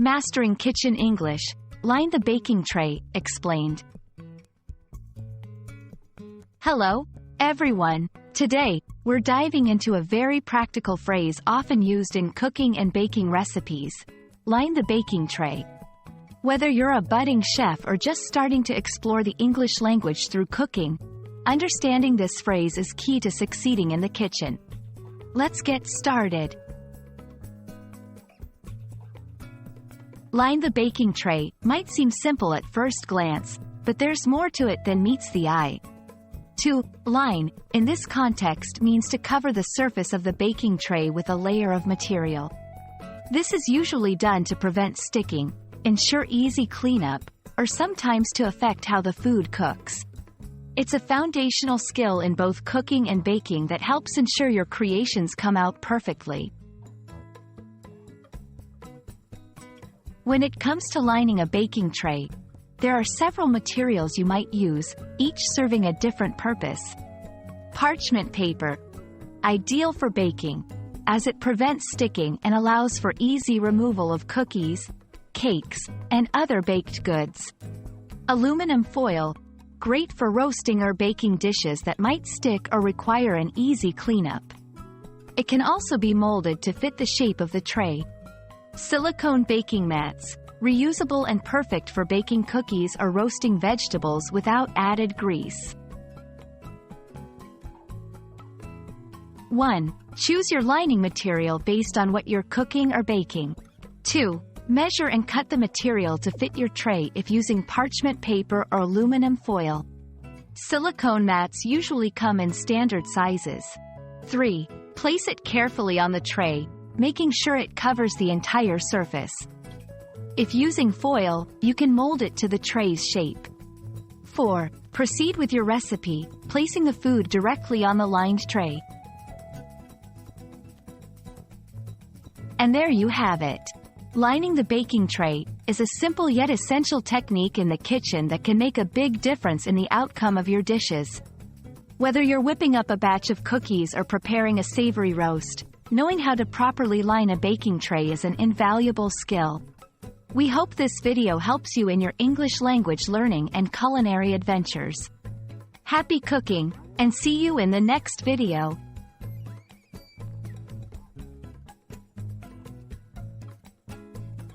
Mastering Kitchen English, line the baking tray, explained. Hello, everyone. Today, we're diving into a very practical phrase often used in cooking and baking recipes. Line the baking tray. Whether you're a budding chef or just starting to explore the English language through cooking, understanding this phrase is key to succeeding in the kitchen. Let's get started. Line the baking tray might seem simple at first glance, but there's more to it than meets the eye. To line, in this context, means to cover the surface of the baking tray with a layer of material. This is usually done to prevent sticking, ensure easy cleanup, or sometimes to affect how the food cooks. It's a foundational skill in both cooking and baking that helps ensure your creations come out perfectly. When it comes to lining a baking tray, there are several materials you might use, each serving a different purpose. Parchment paper. Ideal for baking, as it prevents sticking and allows for easy removal of cookies, cakes, and other baked goods. Aluminum foil. Great for roasting or baking dishes that might stick or require an easy cleanup. It can also be molded to fit the shape of the tray. Silicone baking mats. Reusable and perfect for baking cookies or roasting vegetables without added grease. 1. Choose your lining material based on what you're cooking or baking. 2. Measure and cut the material to fit your tray if using parchment paper or aluminum foil. Silicone mats usually come in standard sizes. 3. Place it carefully on the tray, making sure it covers the entire surface. If using foil, you can mold it to the tray's shape. 4. Proceed with your recipe, placing the food directly on the lined tray. And there you have it. Lining the baking tray is a simple yet essential technique in the kitchen that can make a big difference in the outcome of your dishes. Whether you're whipping up a batch of cookies or preparing a savory roast, knowing how to properly line a baking tray is an invaluable skill. We hope this video helps you in your English language learning and culinary adventures. Happy cooking, and see you in the next video.